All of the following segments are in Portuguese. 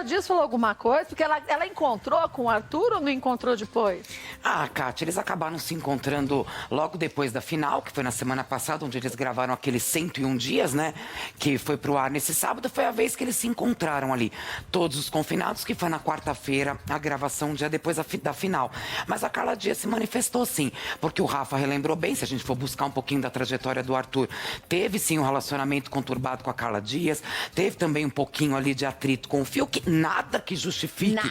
Carla Dias falou alguma coisa? Porque ela encontrou com o Arthur ou não encontrou depois? Ah, Kátia, eles acabaram se encontrando logo depois da final, que foi na semana passada, onde eles gravaram aqueles 101 dias, né? Que foi pro ar nesse sábado, foi a vez que eles se encontraram ali. Todos os confinados, que foi na quarta-feira, a gravação um dia depois da final. Mas a Carla Dias se manifestou sim, porque o Rafa relembrou bem, se a gente for buscar um pouquinho da trajetória do Arthur, teve sim um relacionamento conturbado com a Carla Dias, teve também um pouquinho ali de atrito com o Fiuk, nada que justifique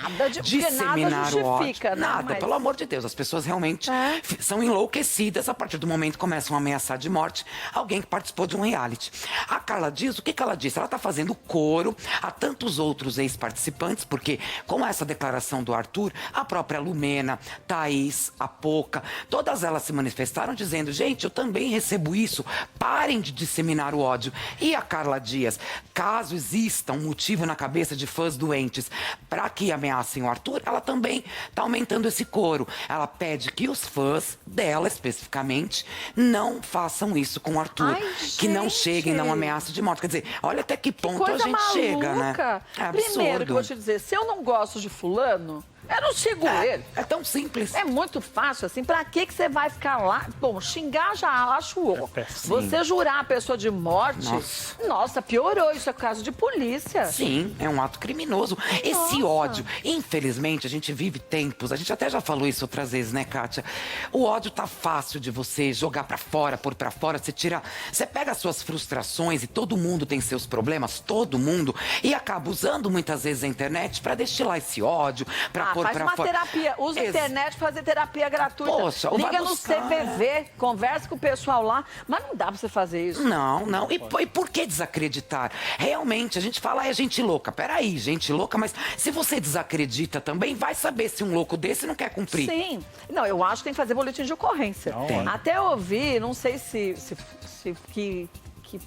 disseminar nada o ódio. justifica, né? Nada, Mas... pelo amor de Deus, as pessoas realmente são enlouquecidas a partir do momento que começam a ameaçar de morte alguém que participou de um reality. A Carla Dias, o que ela disse? Ela está fazendo coro a tantos outros ex-participantes, porque com essa declaração do Arthur, a própria Lumena, Thaís, a Poca, todas elas se manifestaram dizendo, gente, eu também recebo isso, parem de disseminar o ódio. E a Carla Dias, caso exista um motivo na cabeça de fãs doentes para que ameacem o Arthur, ela também está aumentando esse coro. Ela pede que os fãs dela, especificamente, não façam isso com o Arthur. Ai, que não gente. cheguem, não ameace de morte. Quer dizer, olha até que ponto coisa a gente maluca. chega, né? É absurdo. Primeiro, que eu vou te dizer, se eu não gosto de fulano, eu não sigo ele. É tão simples. É muito fácil, assim. Pra que você vai ficar lá? Bom, xingar já acho ó. Você jurar a pessoa de morte, nossa, piorou. Isso é caso de polícia. Sim, é um ato criminoso. Esse ódio, infelizmente, a gente vive tempos, a gente até já falou isso outras vezes, né, Kátia? O ódio tá fácil de você jogar pra fora, pôr pra fora, você pega as suas frustrações e todo mundo tem seus problemas, todo mundo, e acaba usando muitas vezes a internet pra destilar esse ódio, pra pôr faz pra uma fora. terapia, usa a internet pra fazer terapia gratuita. Poxa, liga no buscar. CVV, conversa com o pessoal lá, mas não dá pra você fazer isso. Não. E por que desacreditar? Realmente, a gente fala, é gente louca. Peraí, gente louca, mas se você desacredita também, vai saber se um louco desse não quer cumprir. Sim. Não, eu acho que tem que fazer boletim de ocorrência. Até eu ouvi, não sei que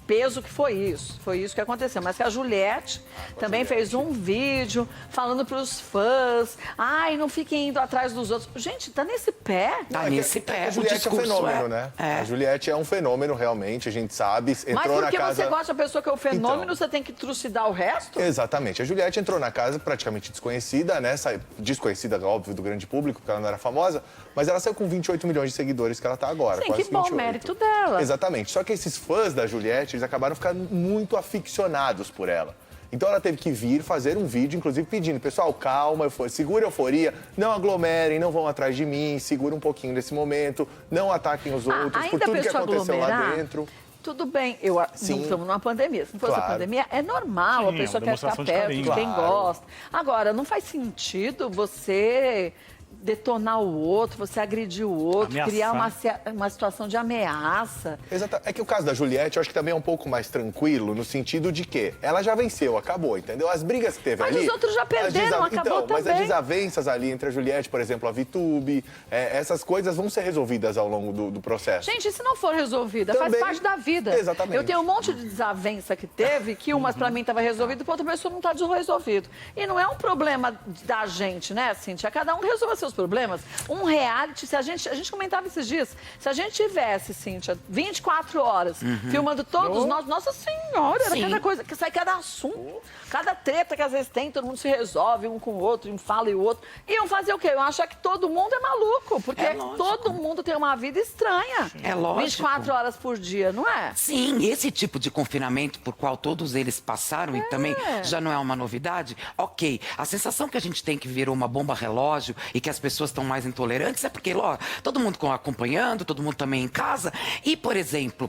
peso que foi isso. Foi isso que aconteceu. Mas que a Juliette também fez um vídeo falando pros fãs. Ai, não fiquem indo atrás dos outros. Gente, tá nesse pé. Tá nesse pé. A Juliette é um fenômeno, né? A Juliette é um fenômeno, realmente, a gente sabe. Entrou Mas porque na casa... você gosta da pessoa que é o fenômeno, você tem que trucidar o resto? Exatamente. A Juliette entrou na casa praticamente desconhecida, né? Desconhecida, óbvio, do grande público, porque ela não era famosa. Mas ela saiu com 28 milhões de seguidores que ela tá agora. Sim, quase que bom, 28. mérito dela. Exatamente. Só que esses fãs da Juliette, eles acabaram ficando muito aficionados por ela. Então ela teve que vir fazer um vídeo, inclusive pedindo, pessoal, calma, segura a euforia, não aglomerem, não vão atrás de mim, segura um pouquinho nesse momento, não ataquem os outros, por tudo que aconteceu lá dentro. Tudo bem, não estamos numa pandemia. Se não fosse a pandemia, é normal, a pessoa quer ficar perto de quem gosta. Agora, não faz sentido você detonar o outro, você agredir o outro, criar uma situação de ameaça. Exato. É que o caso da Juliette, eu acho que também é um pouco mais tranquilo, no sentido de que ela já venceu, acabou, entendeu? As brigas que teve ali... Mas os outros já perderam, acabou também. Mas as desavenças ali entre a Juliette, por exemplo, a VTube, essas coisas vão ser resolvidas ao longo do processo. Gente, e se não for resolvida, também, faz parte da vida. Exatamente. Eu tenho um monte de desavença que teve, que umas pra mim estava resolvido, pra outra pessoa não tá resolvido. E não é um problema da gente, né, Cíntia? Cada um resolve seus problemas. Um reality, se a gente comentava esses dias, se a gente tivesse, Cíntia, 24 horas filmando todos nós, nossa senhora, era cada coisa, que sai cada assunto, cada treta que às vezes tem, todo mundo se resolve um com o outro, um fala e o outro. Iam fazer o quê? Eu achar que todo mundo é maluco, porque todo mundo tem uma vida estranha. É lógico. 24 horas por dia, não é? Sim, esse tipo de confinamento por qual todos eles passaram e também já não é uma novidade, ok. A sensação que a gente tem que virou uma bomba relógio e que as pessoas estão mais intolerantes é porque, todo mundo acompanhando, todo mundo também em casa. E, por exemplo,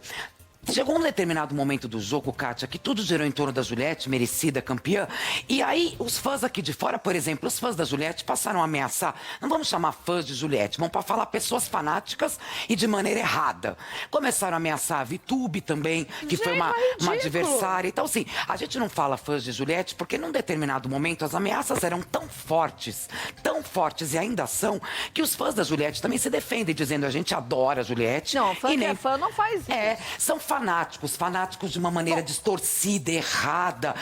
chegou um determinado momento do jogo, Kátia, que tudo girou em torno da Juliette, merecida campeã. E aí, os fãs aqui de fora, por exemplo, os fãs da Juliette passaram a ameaçar. Não vamos chamar fãs de Juliette, vamos falar pessoas fanáticas e de maneira errada. Começaram a ameaçar a VTube também, que foi uma adversária. Então, assim, a gente não fala fãs de Juliette porque num determinado momento as ameaças eram tão fortes e ainda são, que os fãs da Juliette também se defendem, dizendo a gente adora a Juliette. Não, fã que é fã não faz isso. São fanáticos de uma maneira distorcida, errada,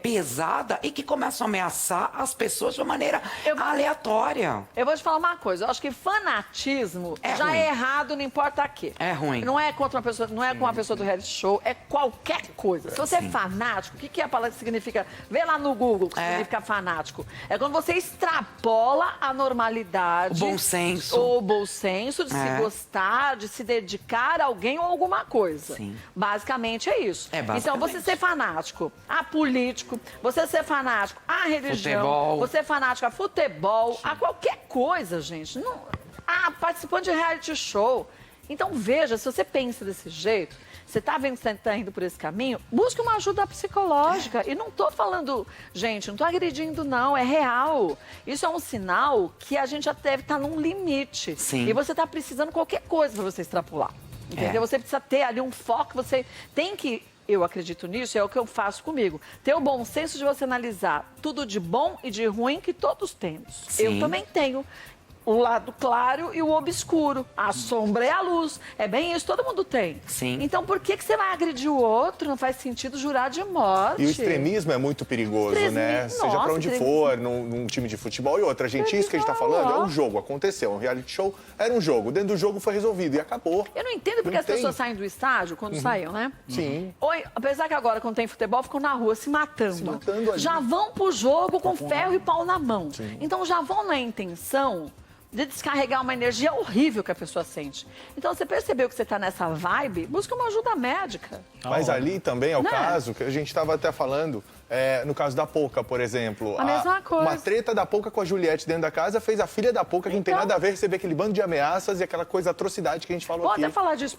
pesada e que começam a ameaçar as pessoas de uma maneira aleatória. Eu vou te falar uma coisa, eu acho que fanatismo já ruim. é errado, não importa o quê. É ruim. Não é contra uma pessoa, não é com uma pessoa do reality show, é qualquer coisa. Se você é fanático, o que a palavra significa? Vê lá no Google o que significa fanático. É quando você extrapola a normalidade. O bom senso. Ou o bom senso de se gostar, de se dedicar a alguém ou alguma coisa. Sim. Basicamente é isso. Basicamente. Então, você ser fanático a político, você ser fanático à religião, Futebol. você ser fanático a futebol, a qualquer coisa, gente. Não, participante de reality show. Então, veja, se você pensa desse jeito, você está vendo que você está indo por esse caminho, busque uma ajuda psicológica. E não estou falando, gente, não estou agredindo, não, é real. Isso é um sinal que a gente já deve estar num limite. Sim. E você está precisando de qualquer coisa para você extrapolar. Entendeu? Você precisa ter ali um foco, você tem que, eu acredito nisso, é o que eu faço comigo, ter o bom senso de você analisar tudo de bom e de ruim que todos temos. Sim. Eu também tenho. O lado claro e o obscuro. A sombra e a luz. É bem isso, todo mundo tem. Sim. Então, por que você vai agredir o outro? Não faz sentido jurar de morte. E o extremismo é muito perigoso, né? Seja Nossa, pra onde for, num time de futebol e outra. Gente, isso que a gente tá falando é um jogo. Aconteceu, um reality show era um jogo. Dentro do jogo foi resolvido e acabou. Eu não entendo porque Não as pessoas tem. saem do estádio, quando saíam, né? Sim. Apesar que agora, quando tem futebol, ficam na rua se matando. Se matando ali. Já vão pro jogo com ferro e pau na mão. Então, já vão na intenção de descarregar uma energia horrível que a pessoa sente. Então, você percebeu que você está nessa vibe, busca uma ajuda médica. Mas ali também é o Né? caso que a gente estava até falando, no caso da Poca, por exemplo. A mesma coisa. Uma treta da Poca com a Juliette dentro da casa fez a filha da Poca, que não tem Então. nada a ver, receber aquele bando de ameaças e aquela coisa, atrocidade que a gente falou Vou aqui. até falar disso.